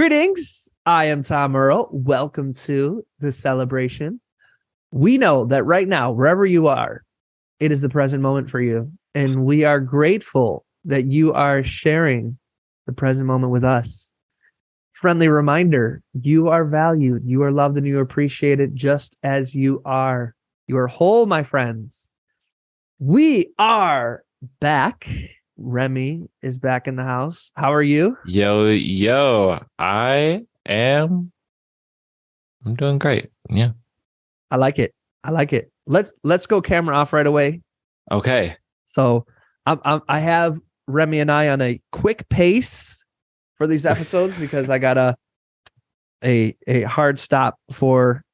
Greetings. I am Tom Earl. Welcome to the celebration. We know that right now, wherever you are, it is the present moment for you. And we are grateful that you are sharing the present moment with us. Friendly reminder, you are valued, you are loved, and you are appreciated just as you are. You are whole, my friends. We are back. Remy is back in the house. How are you? Yo, I'm doing great. Yeah. I like it. Let's go camera off right away. Okay. So I have Remy and I on a quick pace for these episodes because I got a hard stop for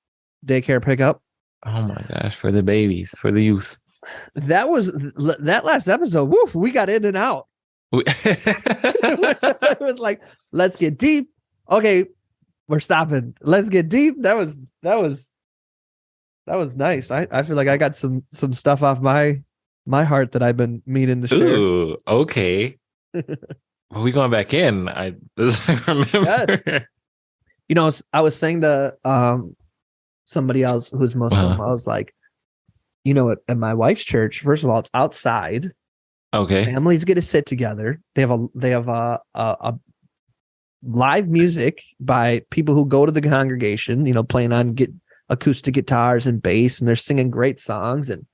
daycare pickup. Oh my gosh, for the babies, for the youth. That last episode. Woof, we got in and out. It was like, let's get deep. Okay, we're stopping. Let's get deep. That was nice. I feel like I got some stuff off my heart that I've been meaning to share. Ooh, okay. Well, we going back in. I remember. Yes. You know, I was saying to somebody else who's Muslim, I was like, you know, at my wife's church, first of all, it's outside. Okay. Families get to sit together. They have a live music by people who go to the congregation, you know, playing on acoustic guitars and bass, and they're singing great songs. And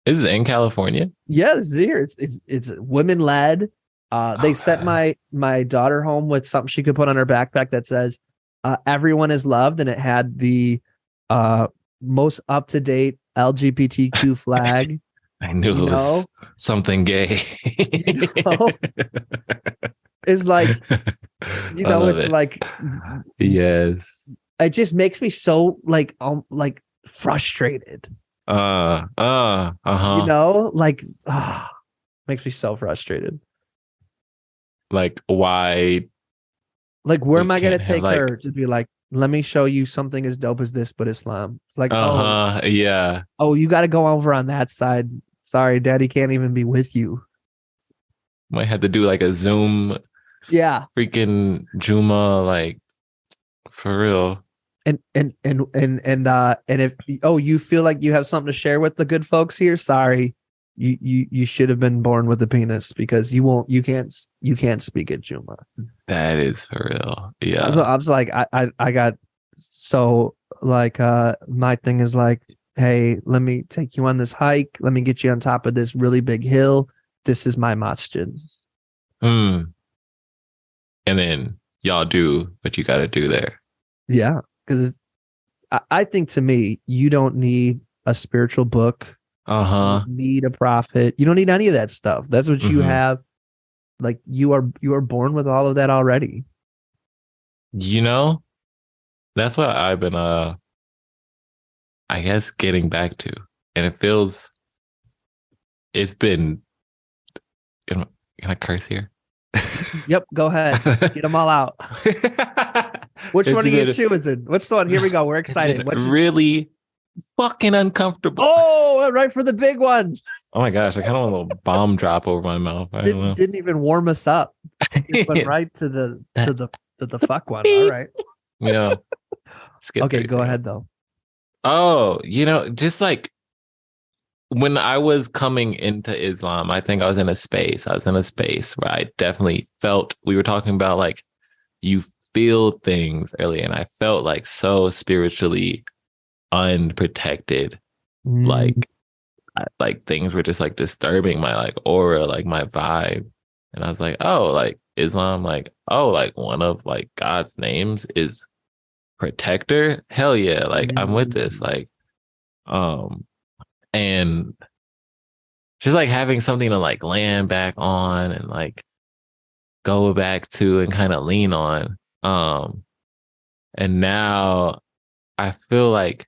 this is in California? Yeah, this is here. It's women led. They sent my daughter home with something she could put on her backpack that says everyone is loved, and it had the most up-to-date LGBTQ flag. I knew it was something gay. It's like, you know, it's like, yes, it just makes me so like frustrated. You know, like, makes me so frustrated. Like, why? Like, where am I going to take her to be like, let me show you something as dope as this, but Islam? It's like, yeah. Oh, you got to go over on that side. Sorry, daddy can't even be with you. Might have to do like a Zoom. Yeah. Freaking Juma, like, for real. And if you feel like you have something to share with the good folks here, sorry. You should have been born with a penis, because you can't speak at Juma. That is for real. Yeah. So I was like, I got so like my thing is like, hey, let me take you on this hike. Let me get you on top of this really big hill. This is my masjid. And then y'all do what you got to do there. Yeah, because I think, to me, you don't need a spiritual book. You don't need a prophet. You don't need any of that stuff. That's what you have. Like, you are born with all of that already. You know, that's what I've been I guess getting back to. And it's been, can I curse here? Yep, go ahead. Get them all out. Which one are you choosing? Which one? Here we go. We're excited. Really fucking uncomfortable. Oh, right for the big one. Oh my gosh, I kind of want a little bomb drop over my mouth. I don't know. Didn't even warm us up. It went right to the fuck one. All right. Yeah. Okay, go ahead though. Oh, you know, just like when I was coming into Islam, I think I was in a space where I definitely felt, we were talking about like, you feel things earlier, and I felt like so spiritually unprotected. Like things were just like disturbing my like aura, like my vibe. And I was like, oh, like Islam, like, oh, like one of like God's names is protector. Hell yeah. Like, I'm with this. Like, and just like having something to like land back on and like go back to and kind of lean on. And now I feel like,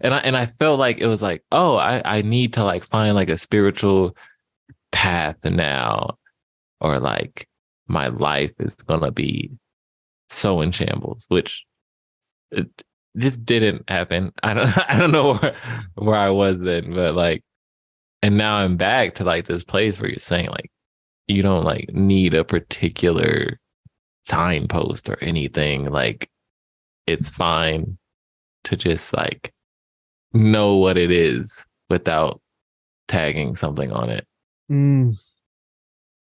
and I felt like it was like, oh, I need to like find like a spiritual path now, or like my life is gonna be so in shambles, which it just didn't happen. I don't know where I was then, but like, and now I'm back to like this place where you're saying like you don't like need a particular signpost or anything. Like, it's fine to just like know what it is without tagging something on it. Mm.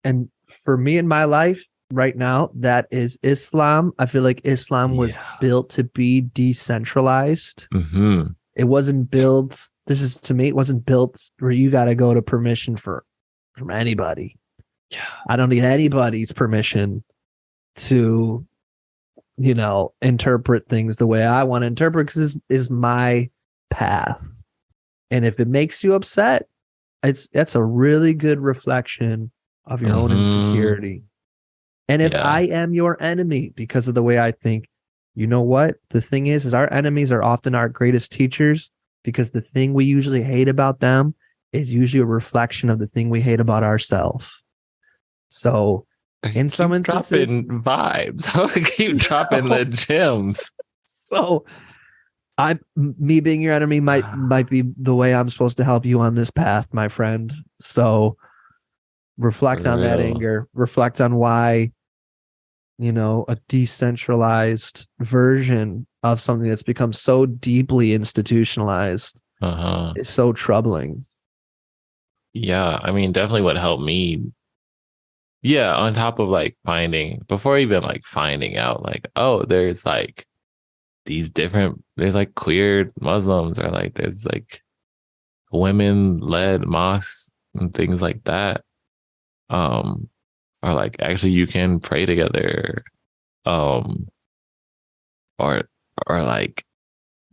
And for me in my life right now, that is Islam. I feel like Islam was built to be decentralized. Mm-hmm. It wasn't built. To me, it wasn't built where you got to go to permission from anybody. Yeah. I don't need anybody's permission to, interpret things the way I want to interpret, because this is my path. And if it makes you upset, that's a really good reflection of your own insecurity. And if I am your enemy because of the way I think, you know what? The thing is our enemies are often our greatest teachers, because the thing we usually hate about them is usually a reflection of the thing we hate about ourselves. So in some instances, dropping vibes. I keep dropping the gems. So me being your enemy might be the way I'm supposed to help you on this path, my friend. So reflect on that anger, reflect on why, a decentralized version of something that's become so deeply institutionalized is so troubling. Yeah, I mean, definitely what helped me. Yeah, on top of like before even like finding out, like, oh, there's like there's like queer Muslims, or like there's like women-led mosques and things like that. Or like actually you can pray together. Or like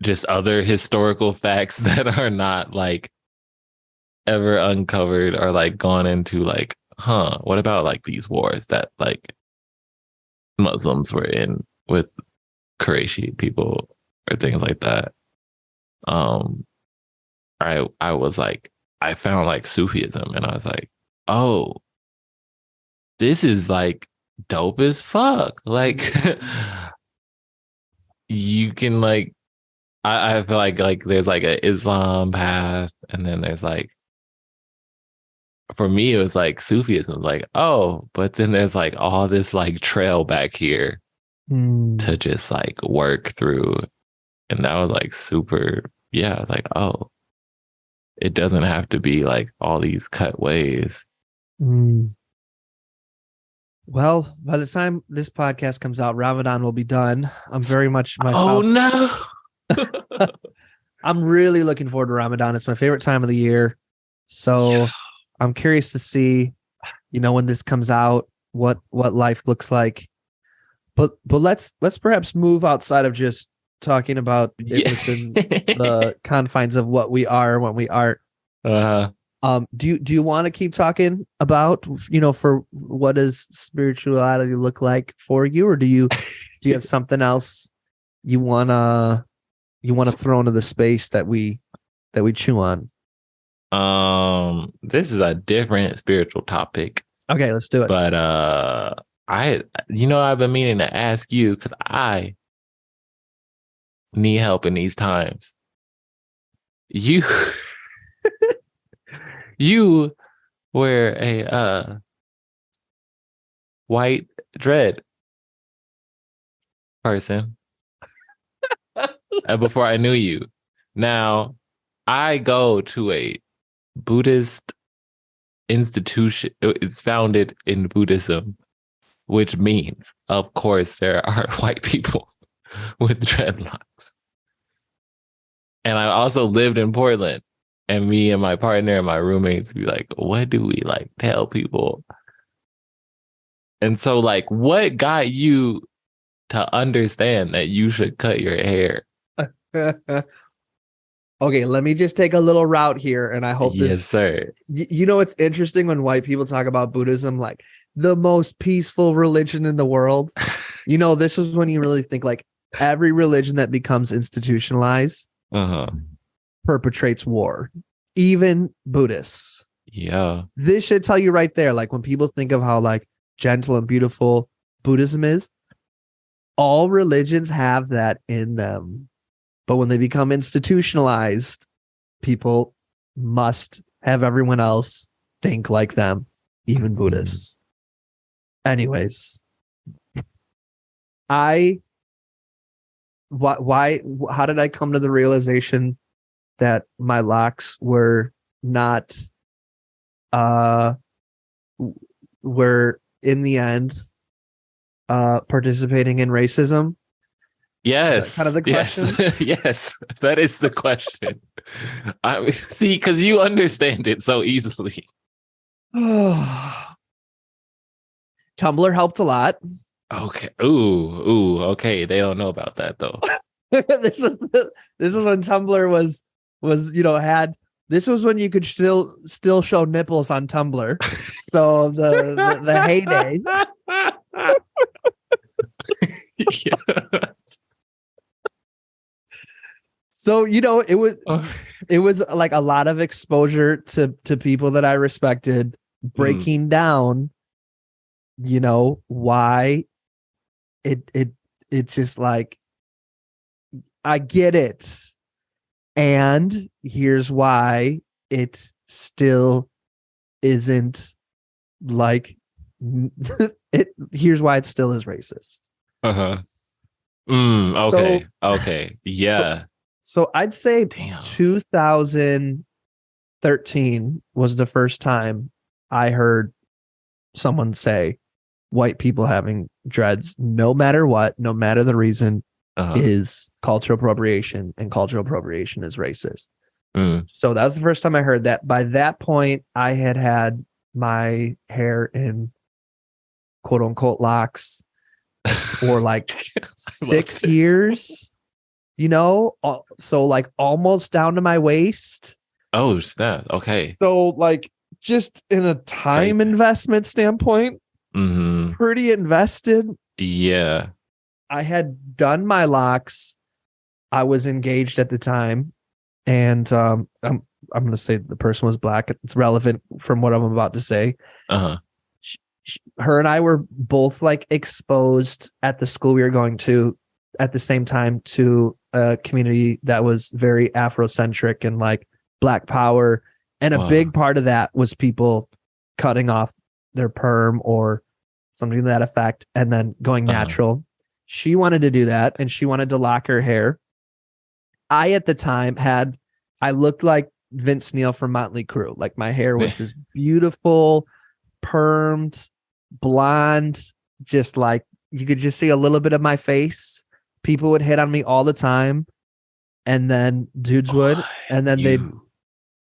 just other historical facts that are not like ever uncovered, or like gone into like, what about like these wars that like Muslims were in with Qurayshi people or things like that. I was like, I found like Sufism, and I was like, oh, this is like dope as fuck. Like you can like, I feel like there's like an Islam path, and then there's like, for me, it was like Sufism, like, oh, but then there's like all this like trail back here to just like work through. And that was like super, yeah, I was like, oh, it doesn't have to be like all these cut ways. Well, by the time this podcast comes out, Ramadan will be done. I'm very much myself. Oh no. I'm really looking forward to Ramadan. It's my favorite time of the year. So I'm curious to see, when this comes out, what life looks like. But let's perhaps move outside of just talking about it within the confines of what we are and what we aren't. Do you want to keep talking about, for what does spirituality look like for you, or do you have something else you wanna throw into the space that we chew on? This is a different spiritual topic. Okay, let's do it. But I've been meaning to ask you, because I need help in these times. You you were a white dread person before I knew you. Now I go to a Buddhist institution. It's founded in Buddhism, which means, of course, there are white people with dreadlocks. And I also lived in Portland, and me and my partner and my roommates be like, what do we like tell people? And so like, what got you to understand that you should cut your hair? Okay, let me just take a little route here, and I hope yes, sir. It's interesting when white people talk about Buddhism, like the most peaceful religion in the world. This is when you really think like every religion that becomes institutionalized perpetrates war, even Buddhists. Yeah. This should tell you right there, like when people think of how like gentle and beautiful Buddhism is, all religions have that in them. But when they become institutionalized, people must have everyone else think like them, even Buddhists. Anyways, I why how did I come to the realization that my locks were not were in the end participating in racism? Is that kind of Yes, the yes, question? yes. That is the question. I see, because you understand it so easily. Tumblr helped a lot. Okay. Ooh. Okay. They don't know about that though. this was when Tumblr was had this was when you could still show nipples on Tumblr. So the heyday. Yeah. So it was like a lot of exposure to people that I respected, breaking down, why it just like I get it. And here's why it still isn't like here's why it still is racist. Uh-huh. So Okay. Okay. so Yeah. so I'd say Damn. 2013 was the first time I heard someone say white people having dreads, no matter what, no matter the reason, Uh-huh. is cultural appropriation, and cultural appropriation is racist. Mm. So that was the first time I heard that. By that point, I had my hair in quote unquote locks for like I love 6 this. years, so like almost down to my waist. Oh, snap. Okay. So like just in a time Great. investment standpoint, Mm-hmm. pretty invested. Yeah. I had done my locks. I was engaged at the time, and I'm going to say the person was black. It's relevant from what I'm about to say. Uh-huh. Her and I were both like exposed at the school we were going to at the same time to a community that was very Afrocentric and like Black power. And a Wow. big part of that was people cutting off their perm or something to that effect and then going natural. She wanted to do that and she wanted to lock her hair. I, at the time, I looked like Vince Neil from Motley Crue. Like my hair was this beautiful, permed, blonde, just like you could just see a little bit of my face. People would hit on me all the time. And then dudes would, and then they'd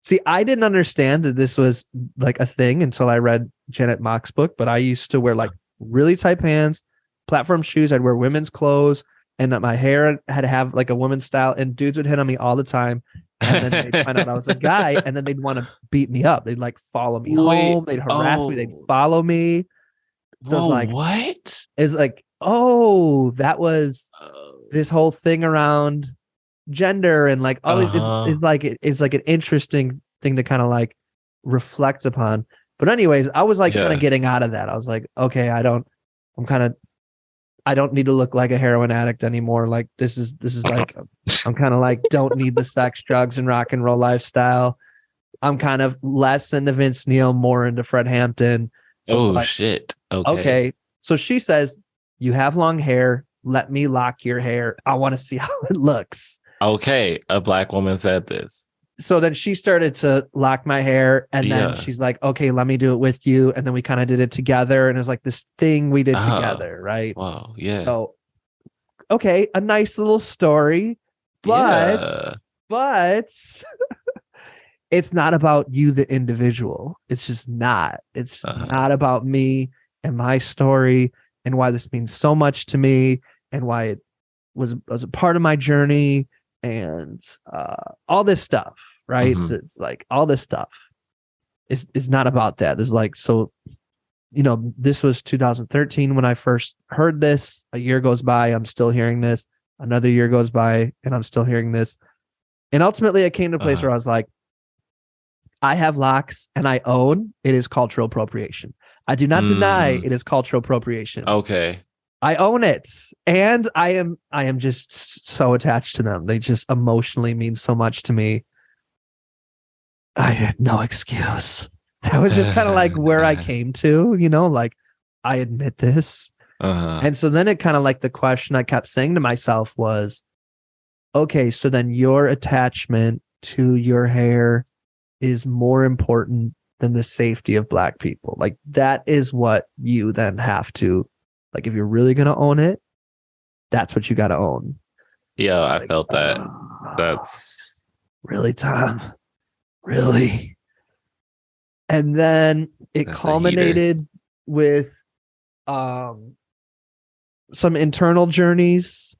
see. I didn't understand that this was like a thing until I read Janet Mock's book, but I used to wear like really tight pants, platform shoes. I'd wear women's clothes, and that my hair had to have like a woman's style, and dudes would hit on me all the time. And then they'd find out I was a guy, and then they'd want to beat me up. They'd like follow me Wait. home. They'd harass me. They'd follow me. So Whoa, it's like, what? oh, that was this whole thing around gender and like all is like it's like an interesting thing to kind of like reflect upon. But anyways, I was like kind of getting out of that. I was like, okay, I don't need to look like a heroin addict anymore. Like this is like I'm kind of like don't need the sex, drugs, and rock and roll lifestyle. I'm kind of less into Vince Neil, more into Fred Hampton. So it's like, shit. Okay. So she says, you have long hair. Let me lock your hair. I want to see how it looks. Okay. A black woman said this. So then she started to lock my hair, and then she's like, okay, let me do it with you. And then we kind of did it together. And it was like this thing we did together. Right. Wow. Yeah. So, okay. A nice little story, but it's not about you, the individual. It's just not. It's not about me and my story and why this means so much to me and why it was a part of my journey and all this stuff, right? It's like all this stuff is not about that. It's like, so, this was 2013 when I first heard this. A year goes by, I'm still hearing this. Another year goes by and I'm still hearing this. And ultimately I came to a place where I was like, I have locks and I own it is cultural appropriation. I do not deny it is cultural appropriation. Okay. I own it. And I am just so attached to them. They just emotionally mean so much to me. I had no excuse. That was just kind of like where I came to, like I admit this. And so then it kind of like the question I kept saying to myself was, okay, so then your attachment to your hair is more important than the safety of Black people. Like that is what you then have to, like, if you're really going to own it, that's what you got to own. Yeah, I Like, felt that. That's really, Tom, really. And then it culminated with some internal journeys,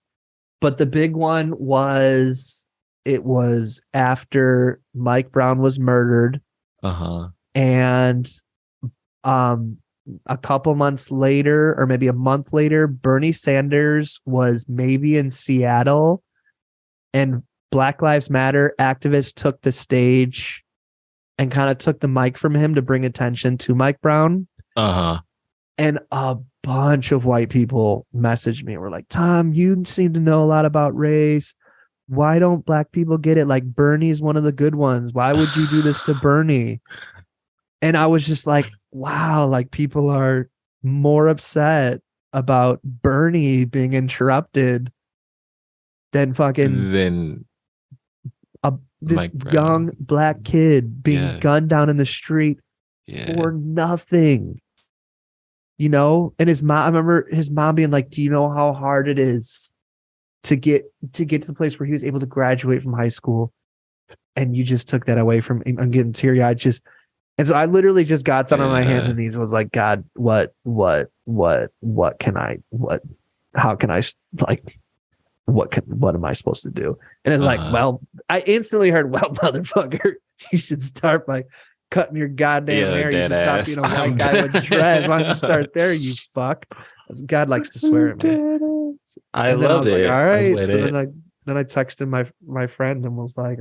but the big one was, it was after Mike Brown was murdered. And a couple months later, or maybe a month later, Bernie Sanders was maybe in Seattle, and Black Lives Matter activists took the stage and kind of took the mic from him to bring attention to Mike Brown. And a bunch of white people messaged me and were like, Tom, you seem to know a lot about race. Why don't Black people get it? Like, Bernie's one of the good ones. Why would you do this to Bernie? And I was just like, wow, like people are more upset about Bernie being interrupted than fucking this young Black kid being gunned down in the street for nothing. You know, and his mom, I remember his mom being like, do you know how hard it is to get to the place where he was able to graduate from high school? And you just took that away from him. I'm getting teary eyed. And so I literally just got down on my hands and knees and was like, God, how can I, like, what am I supposed to do? And it's like, well, I instantly heard, well, motherfucker, you should start by cutting your goddamn hair. You should stop being a white guy with dreads. Why don't you start there, you fuck? God likes to swear at me. I love it. Like, all right. So then I texted my friend and was like,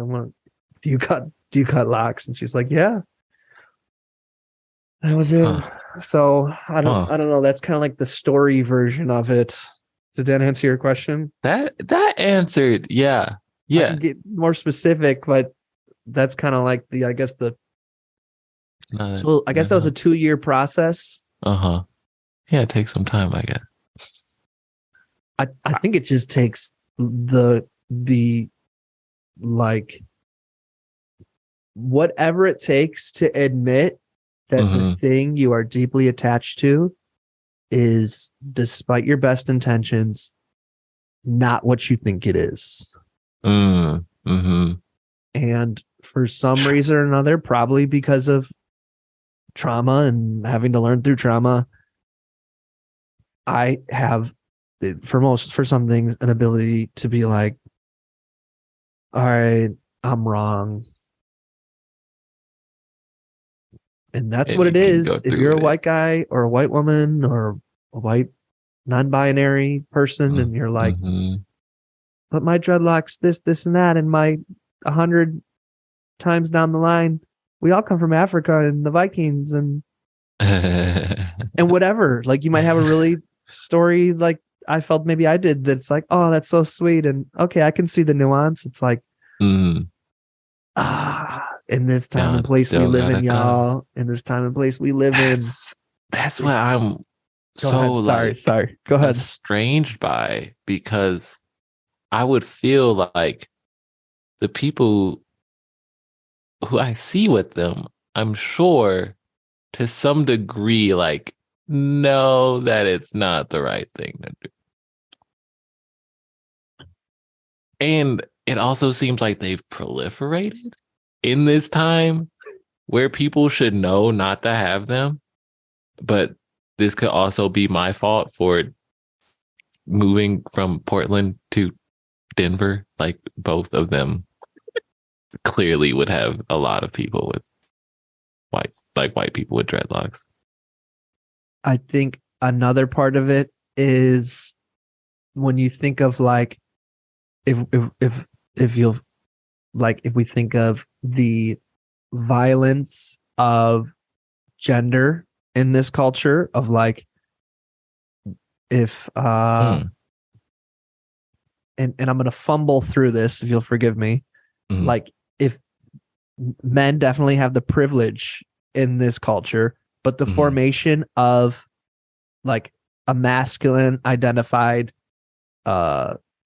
do you cut locks? And she's like, yeah. That was it. So I don't know. That's kind of like the story version of it. Did that answer your question? That answered, yeah. I can get more specific, but that's kind of like so I guess that was a 2-year process. Yeah, it takes some time, I guess. I think it just takes the like whatever it takes to admit that the thing you are deeply attached to is, despite your best intentions, not what you think it is. And for some reason or another, probably because of trauma and having to learn through trauma, I have, for some things, an ability to be like, all right, I'm wrong. And that's what it is. If you're a white guy or a white woman or a white non-binary person, and you're like, but my dreadlocks, this and that, and my 100 times down the line, we all come from Africa and the Vikings and whatever. Like, you might have a really story like I felt maybe I did, that's like, oh, that's so sweet. And okay, I can see the nuance. It's like, in this time and place we live in, y'all. In this time and place we live in. That's what I'm sorry. Go ahead. Estranged by, because I would feel like the people who I see with them, I'm sure to some degree, like, know that it's not the right thing to do. And it also seems like they've proliferated in this time where people should know not to have them. But this could also be my fault for moving from Portland to Denver. Like, both of them clearly would have a lot of people with white people with dreadlocks. I think another part of it is when you think of, like, if we think of the violence of gender in this culture, of like, if and I'm going to fumble through this, if you'll forgive me, like, if men definitely have the privilege in this culture, but the formation of, like, a masculine identified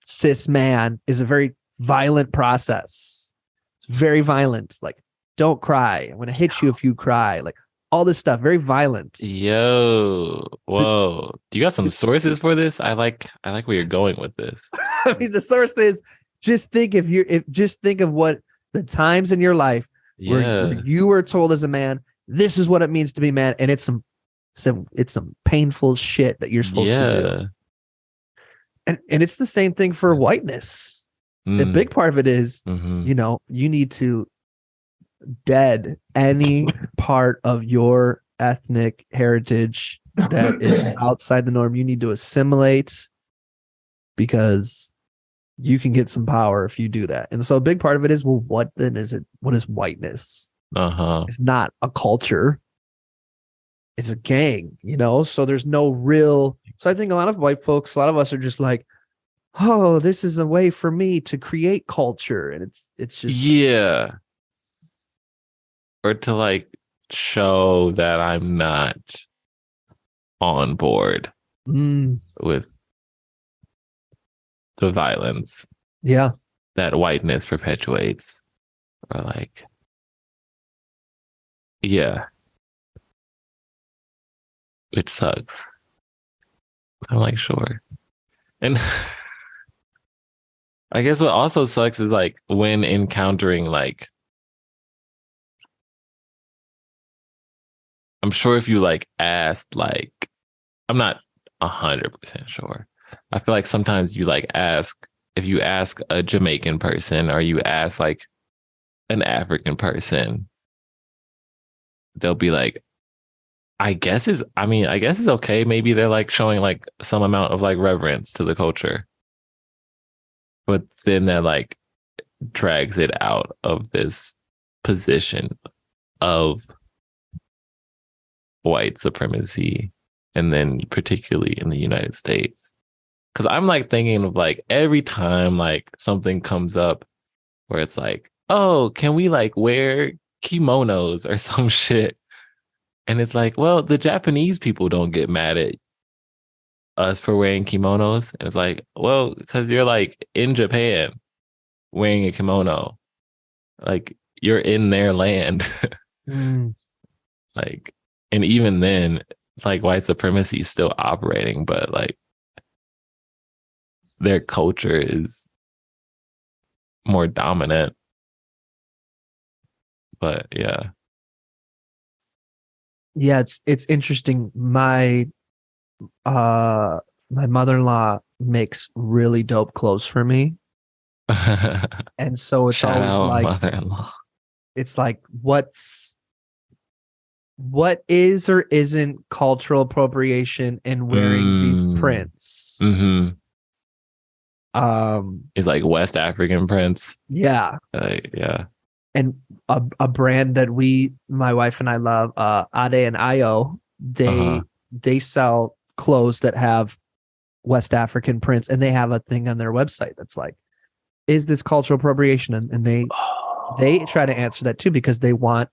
cis man is a very violent process. It's very violent. It's like, don't cry. I'm gonna hit you if you cry. Like all this stuff, very violent. Yo, The, whoa. Do you got some sources for this? I like where you're going with this. I mean, the source is just think just think of what the times in your life where Yeah. you were told as a man, this is what it means to be man, and it's some painful shit that you're supposed to do. Yeah. And it's the same thing for whiteness. The Mm. big part of it is, Mm-hmm. you need to dead any part of your ethnic heritage that is outside the norm. You need to assimilate because you can get some power if you do that. And so a big part of it is, well, what then is it? What is whiteness? Uh-huh. It's not a culture. It's a gang, so there's no real. So I think a lot of white folks, a lot of us are just like, oh, this is a way for me to create culture. And it's just, Yeah. Or to like show that I'm not on board with the violence yeah. that whiteness perpetuates. Or like, yeah. Which sucks. I'm like, sure. And I guess what also sucks is like when encountering like, I'm sure if you like asked, like, I'm not 100% sure. I feel like sometimes you like if you ask a Jamaican person or you ask like an African person, they'll be like, I guess it's okay. Maybe they're like showing like some amount of like reverence to the culture. But then that like drags it out of this position of white supremacy, and then particularly in the United States. Because I'm like thinking of like every time like something comes up where it's like, oh, can we like wear kimonos or some shit? And it's like, well, the Japanese people don't get mad at us for wearing kimonos. And it's like, well, because you're like in Japan wearing a kimono, like you're in their land. Like, and even then, it's like white supremacy is still operating, but like their culture is more dominant. But yeah. Yeah, it's interesting. My mother-in-law makes really dope clothes for me. And so it's Shout always out like, mother-in-law. it's like, what is or isn't cultural appropriation in wearing these prints? Mm-hmm. Um, He's like West African prince. yeah. Yeah. And a brand that my wife and I love, Ade and Io, they sell clothes that have West African prints, and they have a thing on their website that's like, is this cultural appropriation? And they try to answer that too, because they want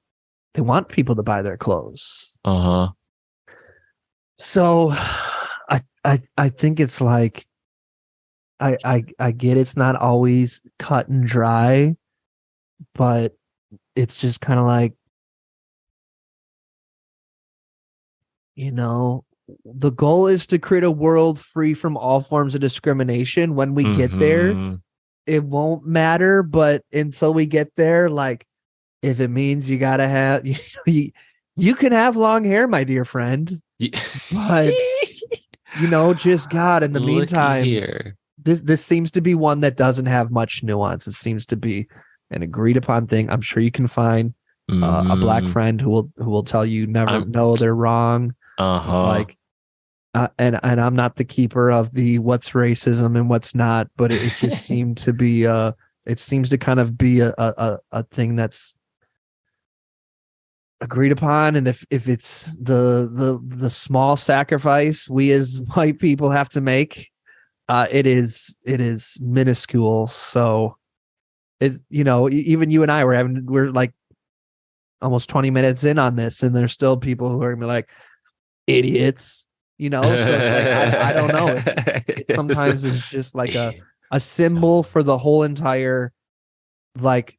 people to buy their clothes. So I think it's like, I get it's not always cut and dry, but it's just kind of like, the goal is to create a world free from all forms of discrimination. When we get there, it won't matter. But until we get there, like, if it means you gotta have, you can have long hair, my dear friend, but just God. In the meantime, here. This seems to be one that doesn't have much nuance. It seems to be an agreed upon thing. I'm sure you can find a black friend who will tell you no, they're wrong. Like, and I'm not the keeper of the what's racism and what's not, but it just seemed to be it seems to kind of be a thing that's agreed upon. And if it's the small sacrifice we as white people have to make, it is minuscule. So it's, even you and I we're like almost 20 minutes in on this, and there's still people who are gonna be like, idiots. you know? So it's like, I don't know. It sometimes is just like a symbol for the whole entire, like,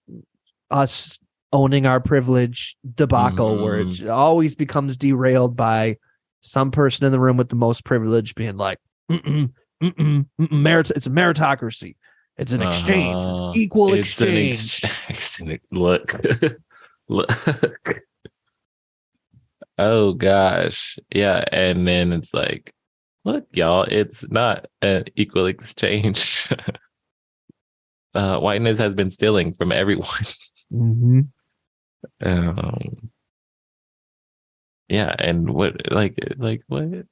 us owning our privilege debacle, where it always becomes derailed by some person in the room with the most privilege being like, it's a meritocracy. It's an exchange. It's equal it's exchange. Look. Look. Oh gosh. Yeah. And then it's like, look, y'all, it's not an equal exchange. Whiteness has been stealing from everyone. Um, yeah, and what what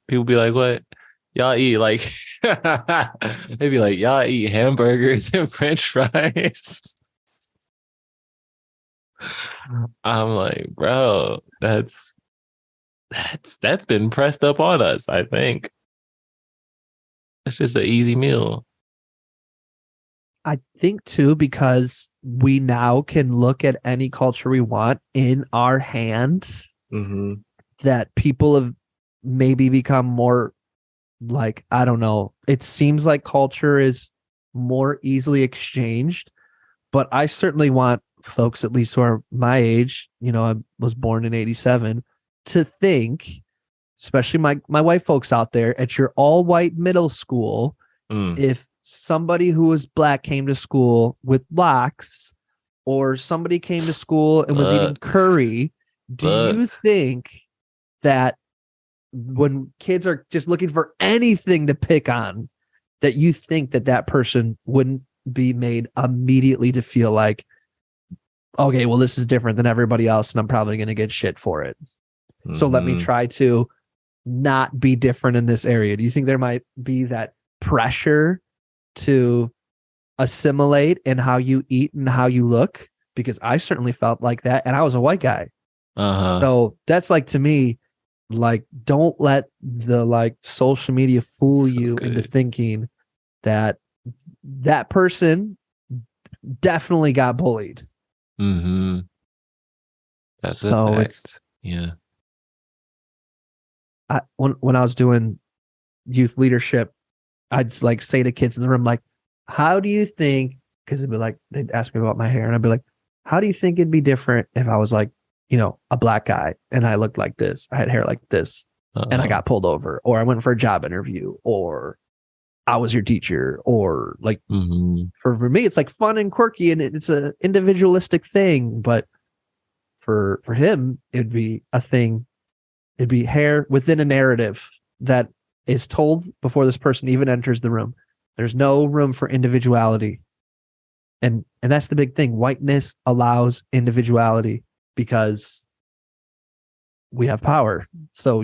people be like, what y'all eat? Like they be like, y'all eat hamburgers and French fries. I'm like, bro, that's been pressed up on us. I think it's just an easy meal. I think too, because we now can look at any culture we want in our hands, that people have maybe become more like, I don't know. It seems like culture is more easily exchanged, but I certainly want folks, at least who are my age, you know, I was born in 87, to think, especially my white folks out there, at your all white middle school, if somebody who was black came to school with locks, or somebody came to school and was eating curry, do you think that when kids are just looking for anything to pick on, that you think that that person wouldn't be made immediately to feel like, okay, well, this is different than everybody else, and I'm probably going to get shit for it. So let me try to not be different in this area. Do you think there might be that pressure to assimilate in how you eat and how you look? Because I certainly felt like that, and I was a white guy. So that's like, to me, like, don't let the like social media fool you into thinking that that person definitely got bullied. That's so a fact. It's yeah. When I was doing youth leadership, I'd like say to kids in the room, like, how do you think, because it'd be like, they'd ask me about my hair, and I'd be like, how do you think it'd be different if I was like, you know, a black guy and I looked like this, I had hair like this, and I got pulled over, or I went for a job interview, or I was your teacher, or like, for me, it's like fun and quirky, and it's a individualistic thing. But for him, it'd be a thing. It'd be hair within a narrative that is told before this person even enters the room. There's no room for individuality. And that's the big thing. Whiteness allows individuality because we have power. So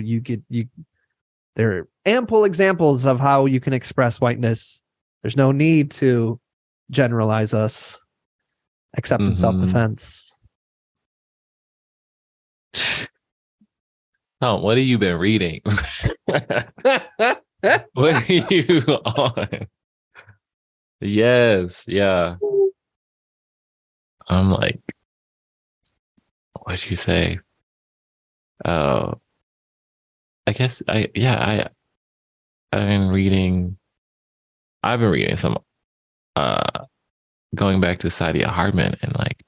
there are ample examples of how you can express whiteness. There's no need to generalize us, except in self-defense. Oh, what have you been reading? What are you on? Yes, yeah. I'm like, what'd you say? Oh, I guess I've been reading some going back to Saidiya Hartman, and like,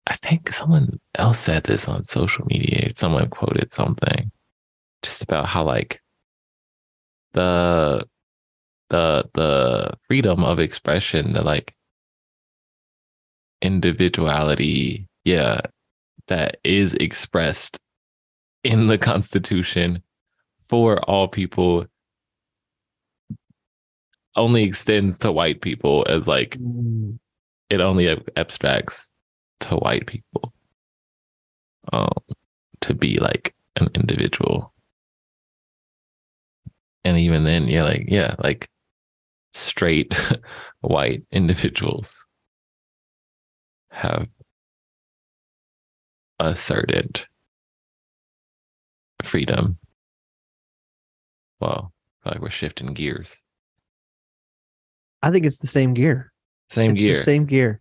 I think someone else said this on social media. Someone quoted something just about how like the freedom of expression, the like individuality, that is expressed in the Constitution for all people only extends to white people, as like it only abstracts to white people to be like an individual. And even then you're like, yeah, like straight white individuals have asserted freedom. Well, I feel like we're shifting gears. I think it's the same gear. The same gear.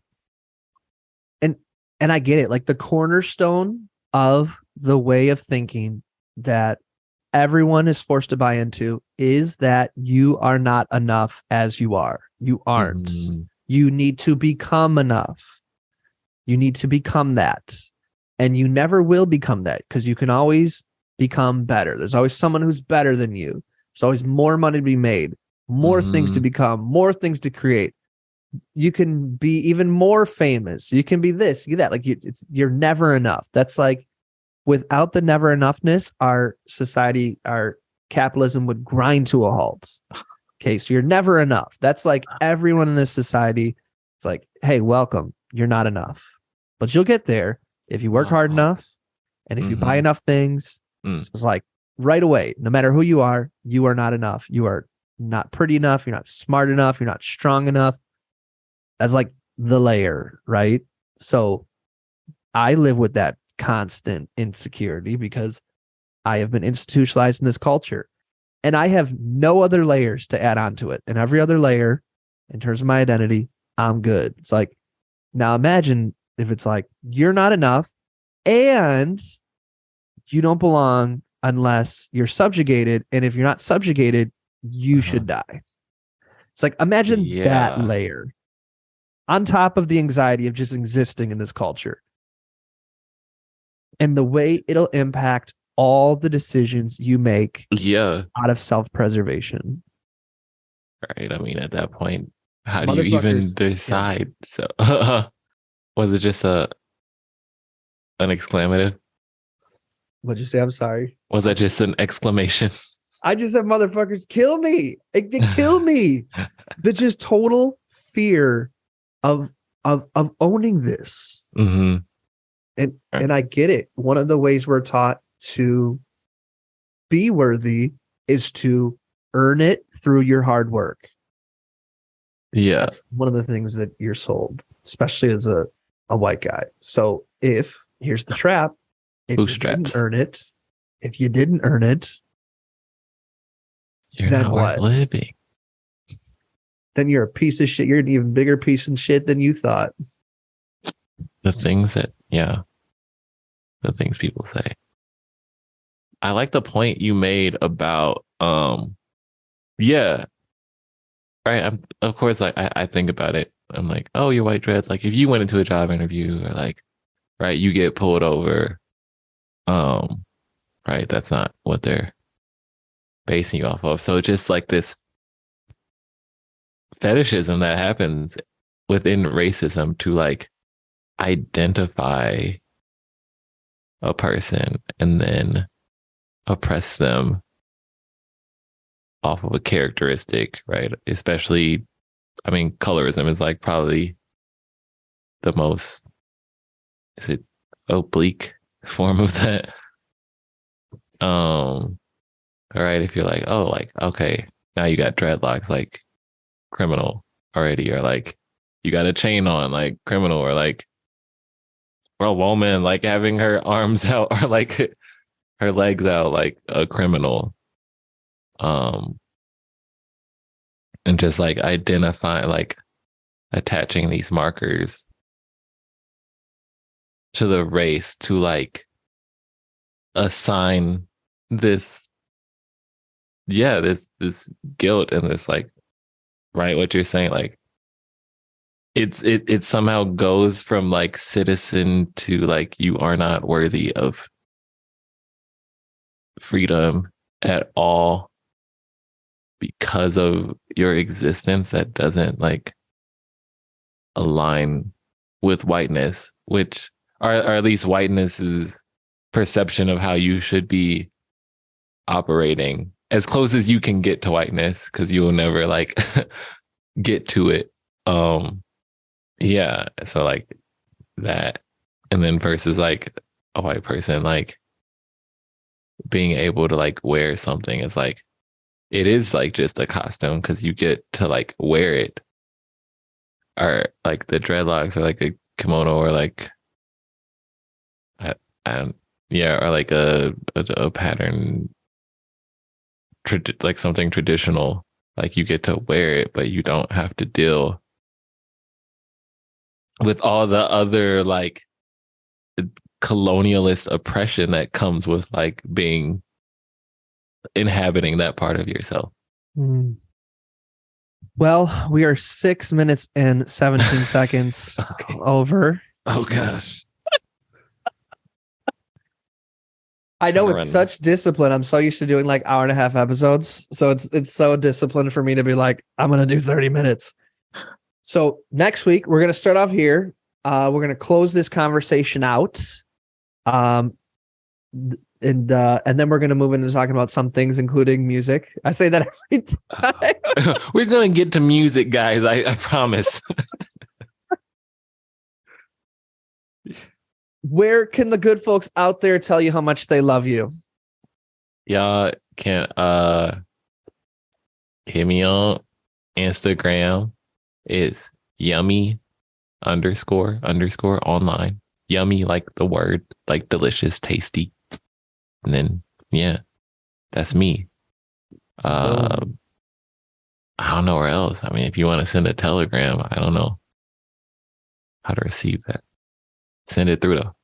And I get it. Like, the cornerstone of the way of thinking that everyone is forced to buy into is that you are not enough as you are. You aren't. You need to become enough. You need to become that. And you never will become that because you can always become better. There's always someone who's better than you. There's always more money to be made, more things to become, more things to create. You can be even more famous. You can be this, you that. Like you're never enough. That's like, without the never enoughness, our society, our capitalism would grind to a halt. Okay, so you're never enough. That's like everyone in this society. It's like, hey, welcome. You're not enough, but you'll get there if you work hard enough and if you buy enough things. It's like right away, no matter who you are not enough. You are not pretty enough. You're not smart enough. You're not strong enough. That's like the layer, right? So I live with that constant insecurity because I have been institutionalized in this culture and I have no other layers to add on to it. And every other layer, in terms of my identity, I'm good. It's like, now imagine if it's like, you're not enough and you don't belong unless you're subjugated. And if you're not subjugated, you should die. It's like, imagine that layer on top of the anxiety of just existing in this culture. And the way it'll impact all the decisions you make out of self-preservation. Right. I mean, at that point, how do you even decide? So was it just an exclamative? What'd you say? I'm sorry. Was that just an exclamation? I just said, motherfuckers, kill me. They kill me. The just total fear of owning this. And I get it. One of the ways we're taught to be worthy is to earn it through your hard work. Yeah. That's one of the things that you're sold, especially as a white guy. So here's the trap. If you didn't earn it, you're not worth living. Then you're a piece of shit. You're an even bigger piece of shit than you thought. The things people say. I like the point you made about, right. Of course, like I think about it. I'm like, oh, you're white dreads. Like if you went into a job interview or like, right, you get pulled over. Right. That's not what they're basing you off of. So just like this fetishism that happens within racism to like identify a person and then oppress them off of a characteristic, right? Especially, I mean, colorism is like probably the most, is it oblique form of that? All right, if you're like, oh, like, okay, now you got dreadlocks, like criminal already, or like you got a chain on, like criminal, or like, or a woman like having her arms out or like her legs out, like a criminal. And just like identify, like attaching these markers to the race to like assign this guilt and this like, right, what you're saying, like it somehow goes from like citizen to like you are not worthy of freedom at all because of your existence that doesn't like align with whiteness, which or at least whiteness's perception of how you should be operating as close as you can get to whiteness, because you will never like get to it. Yeah, so like that, and then versus like a white person like being able to like wear something is like, it is like just a costume because you get to like wear it, or like the dreadlocks or like a kimono or like or like a pattern, like something traditional, like you get to wear it, but you don't have to deal with all the other like colonialist oppression that comes with like being inhabiting that part of yourself. Hmm. Well, we are 6 minutes and 17 seconds Okay. over. Oh gosh. I know it's Run. such discipline. I'm so used to doing like hour and a half episodes. So it's so disciplined for me to be like, I'm going to do 30 minutes. So next week, we're going to start off here. We're going to close this conversation out. And then we're going to move into talking about some things, including music. I say that every time. We're going to get to music, guys. I promise. Where can the good folks out there tell you how much they love you? Y'all can hit me on Instagram. It's yummy __ online. Yummy, like the word, like delicious, tasty. And then yeah, that's me. I don't know where else. I mean, if you want to send a telegram, I don't know how to receive that. Send it through though.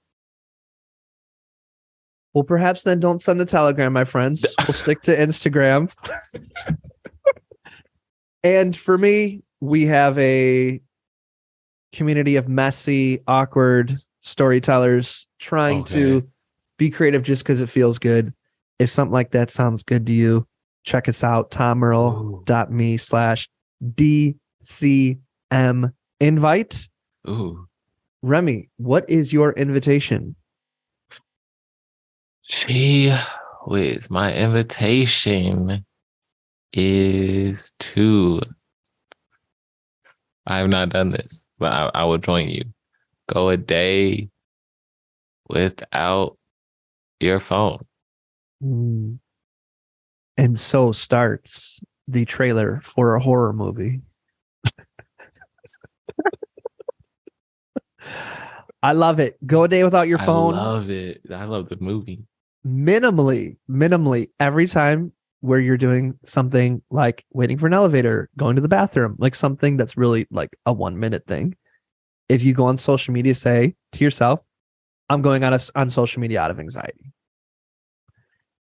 Well, perhaps then don't send a telegram, my friends. We'll stick to Instagram. And for me, we have a community of messy, awkward storytellers trying to be creative just because it feels good. If something like that sounds good to you, check us out, tomearl.me/DCM invite. Ooh. Remy, what is your invitation? Gee whiz, my invitation is to, I have not done this, but I will join you. Go a day without your phone. And so starts the trailer for a horror movie. I love it. Go a day without your phone. I love it. I love the movie. Minimally, every time where you're doing something like waiting for an elevator, going to the bathroom, like something that's really like a 1 minute thing. If you go on social media, say to yourself, I'm going on social media out of anxiety.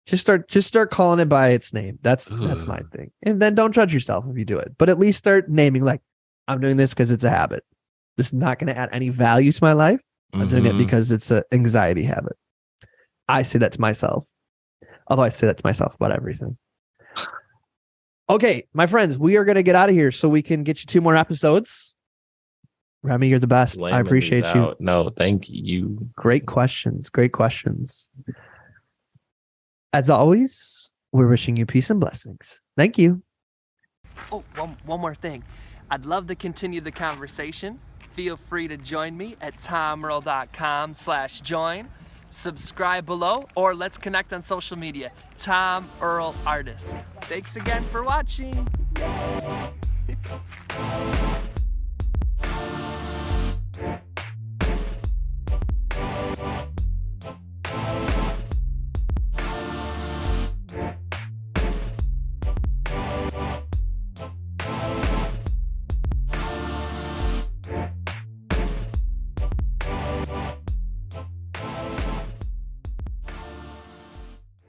Just start calling it by its name. That's my thing. And then don't judge yourself if you do it, but at least start naming, like, I'm doing this because it's a habit. This is not going to add any value to my life. I'm doing it because it's an anxiety habit. I say that to myself. Although I say that to myself about everything. Okay, my friends, we are going to get out of here so we can get you 2 more episodes. Remy, you're the best. I appreciate you. No, thank you. Great questions. As always, we're wishing you peace and blessings. Thank you. Oh, one more thing. I'd love to continue the conversation. Feel free to join me at tomearl.com/join. Subscribe below, or let's connect on social media. Tom Earl Artist. Thanks again for watching.